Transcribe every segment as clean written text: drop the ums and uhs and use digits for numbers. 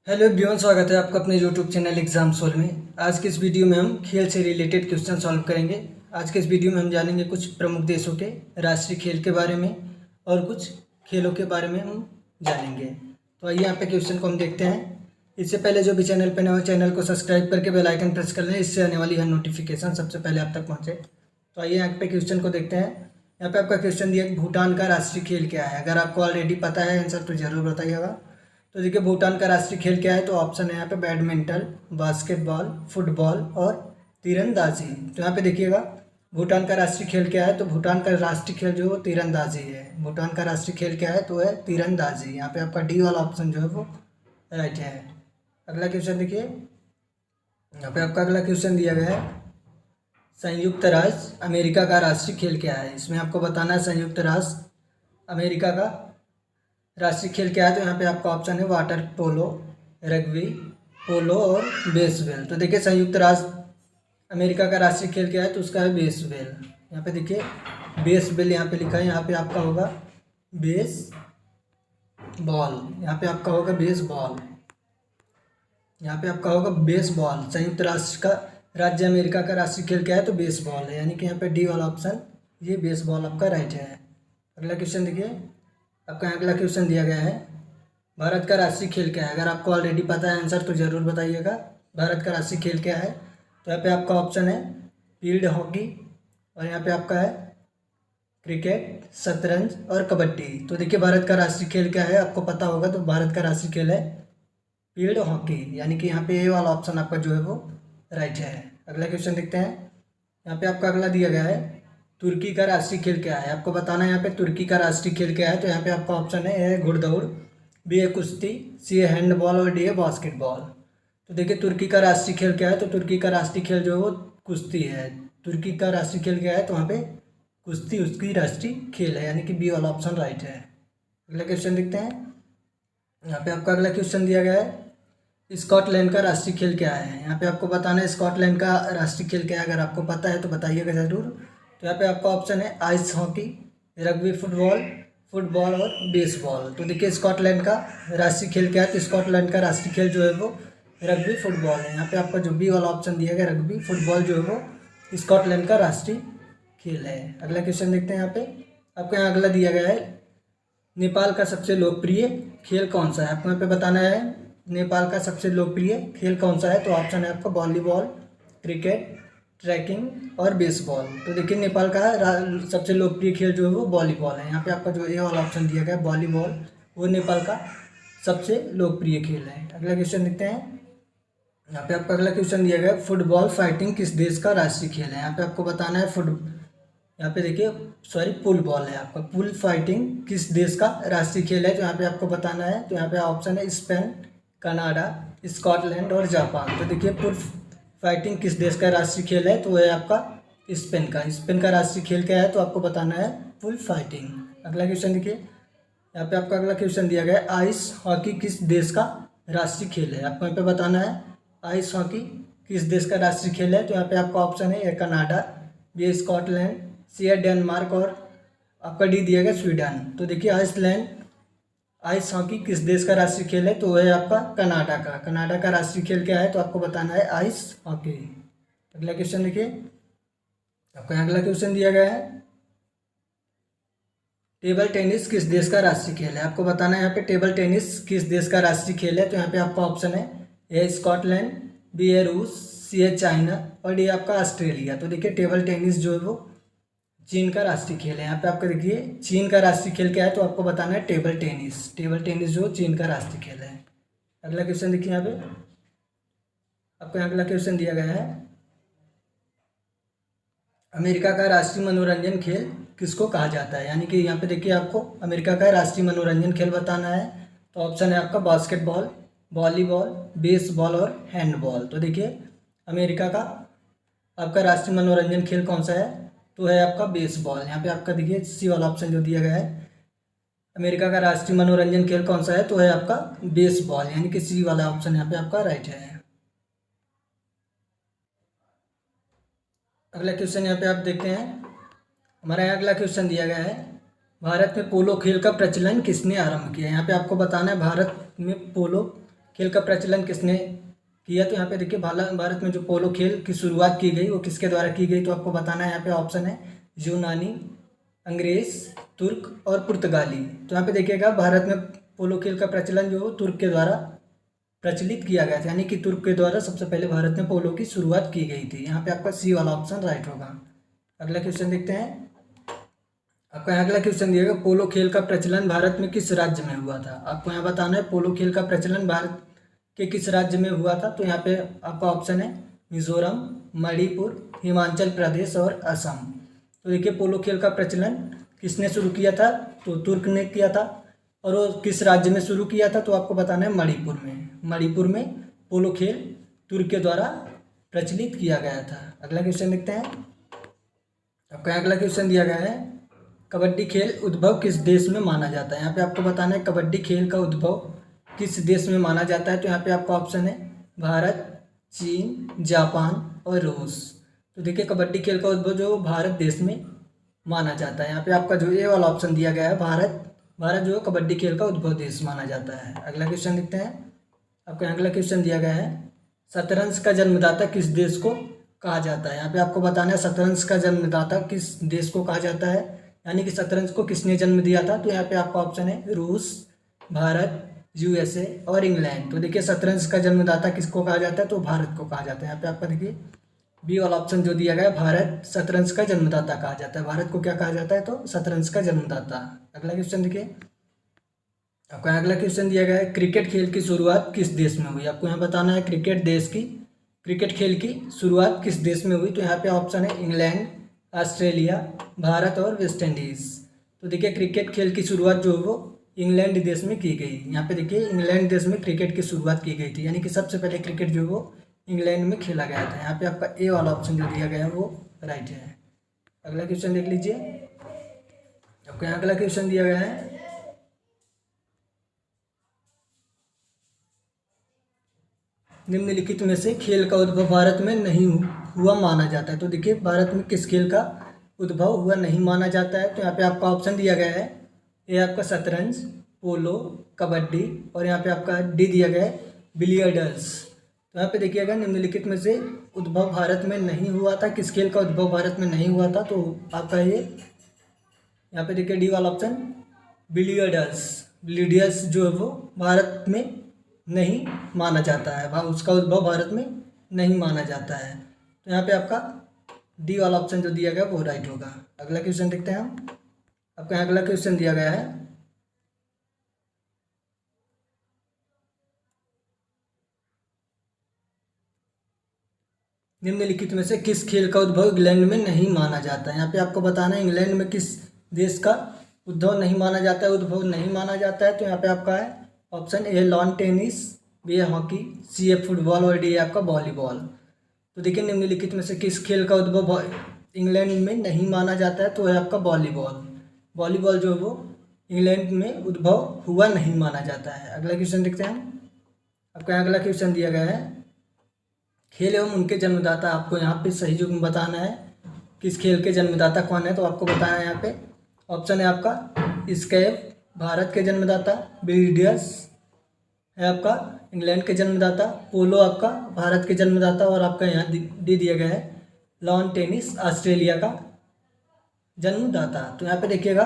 Hello everyone, स्वागत है आपका अपने यूट्यूब चैनल एग्जाम सोल्व में। आज के इस वीडियो में हम खेल से रिलेटेड क्वेश्चन सॉल्व करेंगे। आज के इस वीडियो में हम जानेंगे कुछ प्रमुख देशों के राष्ट्रीय खेल के बारे में और कुछ खेलों के बारे में हम जानेंगे। तो आइए यहाँ पे क्वेश्चन को हम देखते हैं। इससे पहले जो भी चैनल पर नए हो चैनल को सब्सक्राइब करके बेल आइकन प्रेस कर लें, इससे आने वाली हर नोटिफिकेशन सबसे पहले आप तक पहुँचे। तो आइए यहाँ पे क्वेश्चन को देखते हैं। यहाँ पे आपका क्वेश्चन दिया कि भूटान का राष्ट्रीय खेल क्या है। अगर आपको ऑलरेडी पता है आंसर तो जरूर बताइएगा। तो देखिए भूटान का राष्ट्रीय खेल क्या है, तो ऑप्शन है यहाँ पे बैडमिंटन, बास्केटबॉल, फुटबॉल और तीरंदाजी। तो यहाँ पे देखिएगा भूटान का राष्ट्रीय खेल क्या है, तो भूटान का राष्ट्रीय खेल जो है वो तीरंदाजी है। भूटान का राष्ट्रीय खेल क्या है, तो है तीरंदाजी। यहाँ पे आपका डी वाला ऑप्शन जो है वो राइट है। अगला क्वेश्चन देखिए, यहाँ पे आपका अगला क्वेश्चन दिया गया है संयुक्त राज्य अमेरिका का राष्ट्रीय खेल क्या है। इसमें आपको बताना है संयुक्त राज्य अमेरिका का राष्ट्रीय खेल क्या है। तो यहाँ पे आपका ऑप्शन है वाटर पोलो, रग्बी, पोलो और बेसबॉल। तो देखिए संयुक्त राज्य अमेरिका का राष्ट्रीय खेल क्या है, तो उसका है बेसबॉल। यहाँ पे देखिए बेसबॉल यहाँ पे लिखा है, यहाँ पे आपका होगा बेस बॉल, यहाँ पे आपका होगा बेसबॉल, यहाँ पे आपका होगा बेसबॉल। संयुक्त राष्ट्र का राज्य अमेरिका का राष्ट्रीय खेल क्या है, तो बेसबॉल है, यानी कि यहाँ पे डी वाला ऑप्शन ये बेसबॉल आपका राइट है। अगला क्वेश्चन देखिए, आपका अगला क्वेश्चन दिया गया है भारत का राष्ट्रीय खेल क्या है। अगर आपको ऑलरेडी पता है आंसर तो ज़रूर बताइएगा। भारत का राष्ट्रीय खेल क्या है, तो यहाँ पे आपका ऑप्शन है फील्ड हॉकी और यहाँ पे आपका है क्रिकेट, शतरंज और कबड्डी। तो देखिए भारत का राष्ट्रीय खेल क्या है, आपको पता होगा। तो भारत का राष्ट्रीय खेल है फील्ड हॉकी, यानी कि यहाँ पे ए वाला ऑप्शन आपका जो है वो राइट है। अगला क्वेश्चन देखते हैं। यहाँ पे आपका अगला दिया गया है तुर्की का राष्ट्रीय खेल क्या है। आपको बताना है यहाँ पे तुर्की का राष्ट्रीय खेल क्या है। तो यहाँ पे आपका ऑप्शन है ए है घुड़दौड़, बी है कुश्ती, सी है हैंडबॉल और डी है बास्केटबॉल। तो देखिए तुर्की का राष्ट्रीय खेल क्या है, तो तुर्की का राष्ट्रीय खेल जो है वो कुश्ती है। तुर्की का राष्ट्रीय खेल क्या है, तो वहाँ पे कुश्ती उसकी राष्ट्रीय खेल है, यानी कि बी वाला ऑप्शन राइट है। अगला क्वेश्चन देखते हैं। यहाँ पे आपका अगला क्वेश्चन दिया गया है स्कॉटलैंड का राष्ट्रीय खेल क्या है। यहाँ पे आपको बताना है स्कॉटलैंड का राष्ट्रीय खेल क्या है। अगर आपको पता है तो बताइएगा ज़रूर। तो यहाँ पे आपका ऑप्शन है आइस हॉकी, रग्बी, फुटबॉल और बेसबॉल। तो देखिए स्कॉटलैंड का राष्ट्रीय खेल क्या है, तो स्कॉटलैंड का राष्ट्रीय खेल जो है वो रग्बी फुटबॉल है। यहाँ पे आपका जो बी वाला ऑप्शन दिया गया रग्बी फुटबॉल जो है वो स्कॉटलैंड का राष्ट्रीय खेल है। अगला क्वेश्चन देखते हैं। यहाँ पे आपको यहाँ अगला दिया गया है नेपाल का सबसे लोकप्रिय खेल कौन सा है। आपको यहाँ पे बताना है नेपाल का सबसे लोकप्रिय खेल कौन सा है। तो ऑप्शन है आपका वॉलीबॉल, क्रिकेट, ट्रैकिंग और बेसबॉल। तो देखिए नेपाल का सबसे लोकप्रिय खेल जो है वो वॉलीबॉल है। यहाँ पे आपका जो ए वाला ऑप्शन दिया गया है वॉलीबॉल, वो नेपाल का सबसे लोकप्रिय खेल है। अगला क्वेश्चन देखते हैं। यहाँ पे आपका अगला क्वेश्चन दिया गया है फुटबॉल फाइटिंग किस देश का राष्ट्रीय खेल है। यहाँ पे आपको बताना है यहाँ पे देखिए पुल बॉल है आपका, पुल फाइटिंग किस देश का राष्ट्रीय खेल है। तो यहाँ पे आपको बताना है, तो यहाँ पे ऑप्शन है स्पेन, कनाडा, स्कॉटलैंड और जापान। तो देखिए पुल फाइटिंग किस देश का राष्ट्रीय खेल है, तो वह है आपका स्पेन का। स्पेन का राष्ट्रीय खेल क्या है, तो आपको बताना है पुल फाइटिंग। अगला क्वेश्चन देखिए, यहाँ पे आपका अगला क्वेश्चन दिया गया है आइस हॉकी किस देश का राष्ट्रीय खेल है। आपको यहाँ पे बताना है आइस हॉकी किस देश का राष्ट्रीय खेल है। तो यहाँ पे आपका ऑप्शन है ए कनाडा, बी स्कॉटलैंड, सी है डेनमार्क और आपका डी दिया गया स्वीडन। तो देखिए आइस हॉकी किस देश का राष्ट्रीय खेल है, तो वह है आपका कनाडा का। कनाडा का राष्ट्रीय खेल क्या है, तो आपको बताना है आइस हॉकी। अगला क्वेश्चन देखिए, आपका अगला क्वेश्चन दिया गया है टेबल टेनिस किस देश का राष्ट्रीय खेल है। आपको बताना है यहाँ पे टेबल टेनिस किस देश का राष्ट्रीय खेल है। तो यहाँ पे आपका ऑप्शन है ए स्कॉटलैंड, बी है रूस, सी है चाइना और डी आपका ऑस्ट्रेलिया। तो देखिए टेबल टेनिस जो है वो चीन का राष्ट्रीय खेल है। यहाँ पे आपका देखिए चीन का राष्ट्रीय खेल क्या है, तो आपको बताना है टेबल टेनिस। टेबल टेनिस जो चीन का राष्ट्रीय खेल है। अगला क्वेश्चन देखिए, यहाँ पे आपको अगला क्वेश्चन दिया गया है अमेरिका का राष्ट्रीय मनोरंजन खेल किसको कहा जाता है। यानी कि यहाँ पे देखिए आपको अमेरिका का राष्ट्रीय मनोरंजन खेल बताना है। तो ऑप्शन है आपका बास्केटबॉल, वॉलीबॉल, बेसबॉल और हैंडबॉल। तो देखिए अमेरिका का आपका राष्ट्रीय मनोरंजन खेल कौन सा है, तो है आपका बेसबॉल। यहाँ पे आपका देखिए सी वाला ऑप्शन जो दिया गया है अमेरिका का राष्ट्रीय मनोरंजन खेल कौन सा है, तो है आपका बेसबॉल, यानी कि सी वाला ऑप्शन यहाँ पे आपका राइट है। अगला क्वेश्चन यहाँ पे आप देखते हैं। हमारा यहाँ अगला क्वेश्चन दिया गया है भारत में पोलो खेल का प्रचलन किसने आरंभ किया। यहाँ पे आपको बताना है भारत में पोलो खेल का प्रचलन किसने किया? तो यहाँ पे देखिए भारत में जो पोलो खेल की शुरुआत की गई वो किसके द्वारा की गई? तो आपको बताना है। यहाँ पे ऑप्शन है यूनानी, अंग्रेज, तुर्क और पुर्तगाली। तो यहाँ पे देखिएगा भारत में पोलो खेल का प्रचलन जो तुर्क के द्वारा प्रचलित किया गया था, यानी कि तुर्क के द्वारा सबसे पहले भारत में पोलो की शुरुआत की गई थी। यहाँ पे आपका सी वाला ऑप्शन राइट होगा। अगला क्वेश्चन देखते हैं। आपका यहाँ अगला क्वेश्चन दिएगा, पोलो खेल का प्रचलन भारत में किस राज्य में हुआ था? आपको यहाँ बताना है पोलो खेल का प्रचलन भारत के किस राज्य में हुआ था। तो यहाँ पे आपका ऑप्शन है मिजोरम, मणिपुर, हिमाचल प्रदेश और असम। तो देखिए पोलो खेल का प्रचलन किसने शुरू किया था? तो तुर्क ने किया था। और वो किस राज्य में शुरू किया था? तो आपको बताना है मणिपुर में। मणिपुर में पोलो खेल तुर्क के द्वारा प्रचलित किया गया था। अगला क्वेश्चन देखते हैं। आपका अगला क्वेश्चन दिया गया है, कबड्डी खेल उद्भव किस देश में माना जाता है? यहाँ पे आपको बताना है कबड्डी खेल का उद्भव किस देश में माना जाता है। तो यहाँ पे आपका ऑप्शन है भारत, चीन, जापान और रूस। तो देखिए कबड्डी खेल का उद्भव जो भारत देश में माना जाता है। यहाँ पे आपका जो ए वाला ऑप्शन दिया गया है भारत जो है कबड्डी खेल का उद्भव देश माना जाता है। अगला क्वेश्चन देखते हैं। आपका अगला क्वेश्चन दिया गया है, शतरंज का जन्मदाता किस देश को कहा जाता है? यहाँ पे आपको बताना है शतरंज का जन्मदाता किस देश को कहा जाता है, यानी कि शतरंज को किसने जन्म दिया था। तो यहाँ पे आपका ऑप्शन है रूस, भारत, यूएसए और इंग्लैंड। तो देखिए शतरंज का जन्मदाता किसको कहा जाता है? तो भारत को कहा जाता है। यहाँ पे आपका देखिए बी वाला ऑप्शन जो दिया गया है, भारत शतरंज का जन्मदाता कहा जाता है। भारत को क्या कहा जाता है? तो शतरंज का जन्मदाता। अगला क्वेश्चन देखिए। आपका अगला क्वेश्चन दिया गया है, क्रिकेट खेल की शुरुआत किस देश में हुई? आपको यहाँ बताना है क्रिकेट खेल की शुरुआत किस देश में हुई। तो यहाँ पे ऑप्शन है इंग्लैंड, ऑस्ट्रेलिया, भारत और वेस्ट इंडीज़। तो देखिए क्रिकेट खेल की शुरुआत जो है वो इंग्लैंड देश में की गई। यहाँ पे देखिए इंग्लैंड देश में क्रिकेट की शुरुआत की गई थी, यानी कि सबसे पहले क्रिकेट जो है वो इंग्लैंड में खेला गया था। यहाँ पे आपका ए वाला ऑप्शन जो दिया गया है वो राइट है। अगला क्वेश्चन देख लीजिए। आपको यहाँ अगला क्वेश्चन दिया गया है, निम्नलिखित में से खेल का उद्भव भारत में नहीं हुआ माना जाता है। तो देखिए भारत में किस खेल का उद्भव हुआ नहीं माना जाता है। तो यहाँ पे आपका ऑप्शन दिया गया है, ये आपका शतरंज, पोलो, कबड्डी और यहाँ पे आपका डी दिया गया है बिलियर्ड्स। तो यहाँ पे देखिएगा निम्नलिखित में से उद्भव भारत में नहीं हुआ था, किस खेल का उद्भव भारत में नहीं हुआ था। तो आपका ये यहाँ पे देखिए डी वाला ऑप्शन बिलियर्ड्स जो है वो भारत में नहीं माना जाता है, उसका उद्भव भारत में नहीं माना जाता है। तो यहाँ पे आपका डी वाला ऑप्शन जो दिया गया वो राइट होगा। अगला क्वेश्चन देखते हैं हम। आपका अगला क्वेश्चन दिया गया है, निम्नलिखित में से किस खेल का उद्भव इंग्लैंड में नहीं माना जाता है। यहाँ पे आपको बताना है इंग्लैंड में किस देश का उद्भव नहीं माना जाता है, उद्भव नहीं माना जाता है। तो यहाँ पे आपका है option A lawn tennis, B है हॉकी, सी है फुटबॉल और डी है आपका वॉलीबॉल। तो देखिए निम्नलिखित में से किस खेल का उद्भव इंग्लैंड में नहीं माना जाता है। तो है आपका वॉलीबॉल जो है वो इंग्लैंड में उद्भव हुआ नहीं माना जाता है। अगला क्वेश्चन देखते हैं हम। आपका अगला क्वेश्चन दिया गया है, खेल एवं उनके जन्मदाता। आपको यहाँ पे सही युग में बताना है किस खेल के जन्मदाता कौन है। तो आपको बताना है यहाँ पे ऑप्शन है आपका स्केप, भारत के जन्मदाता, बिलियर्ड्स है आपका इंग्लैंड के जन्मदाता, पोलो आपका भारत के जन्मदाता और आपका यहाँ डी दिया गया है लॉन टेनिस ऑस्ट्रेलिया का जन्मदाता। तो यहाँ पे देखिएगा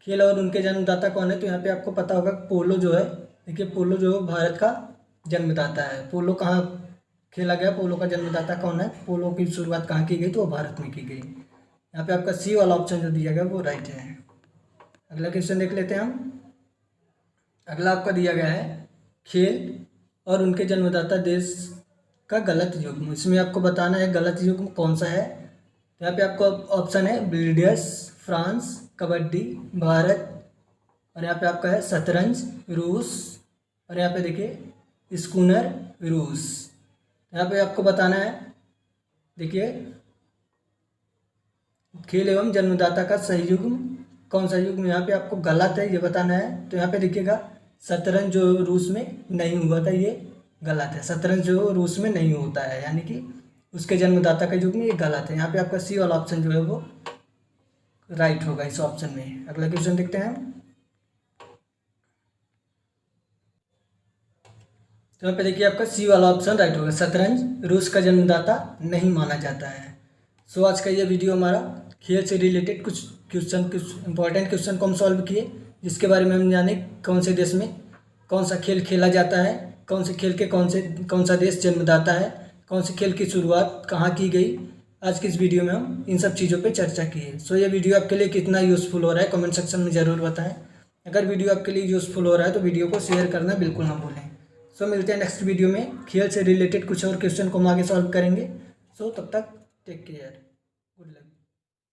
खेल और उनके जन्मदाता कौन है। तो यहाँ पे आपको पता होगा पोलो जो है, देखिए पोलो जो है भारत का जन्मदाता है। पोलो कहाँ खेला गया, पोलो का जन्मदाता कौन है, पोलो की शुरुआत कहाँ की गई? तो वो भारत में की गई। यहाँ पे आपका सी वाला ऑप्शन जो दिया गया वो राइट है। अगला क्वेश्चन देख लेते हैं हम। अगला आपका दिया गया है, खेल और उनके जन्मदाता देश का गलत युग्म। इसमें आपको बताना है गलत युग्म कौन सा है। तो यहाँ पे आपको ऑप्शन है बिलियर्ड्स, फ्रांस, कबड्डी, भारत और यहाँ पे आपका है शतरंज, रूस और यहाँ पे देखिए स्कूनर, रूस। यहाँ पे आपको बताना है, देखिए खेल एवं जन्मदाता का सही युग्म कौन सा युग्म यहाँ पे आपको गलत है ये बताना है। तो यहाँ पे देखिएगा शतरंज जो रूस में नहीं हुआ था, ये गलत है। शतरंज जो रूस में नहीं होता है, यानी कि उसके जन्मदाता का युग्म ये गलत है। यहाँ पे आपका सी वाला ऑप्शन जो है वो राइट होगा इस ऑप्शन में। अगला क्वेश्चन देखते हैं। तो यहाँ पे देखिए आपका सी वाला ऑप्शन राइट होगा, शतरंज रूस का जन्मदाता नहीं माना जाता है। सो आज का ये वीडियो हमारा खेल से रिलेटेड कुछ इंपॉर्टेंट क्वेश्चन को हम सॉल्व किए, जिसके बारे में हम जाने कौन से देश में कौन सा खेल खेला जाता है, कौन से खेल के कौन सा देश जन्मदाता है, कौन से खेल की शुरुआत कहाँ की गई। आज की इस वीडियो में हम इन सब चीज़ों पे चर्चा की है। सो ये वीडियो आपके लिए कितना यूज़फुल हो रहा है कमेंट सेक्शन में ज़रूर बताएं। अगर वीडियो आपके लिए यूज़फुल हो रहा है तो वीडियो को शेयर करना बिल्कुल ना भूलें। सो मिलते हैं नेक्स्ट वीडियो में, खेल से रिलेटेड कुछ और क्वेश्चन को हम आगे सॉल्व करेंगे। सो तब तक टेक केयर।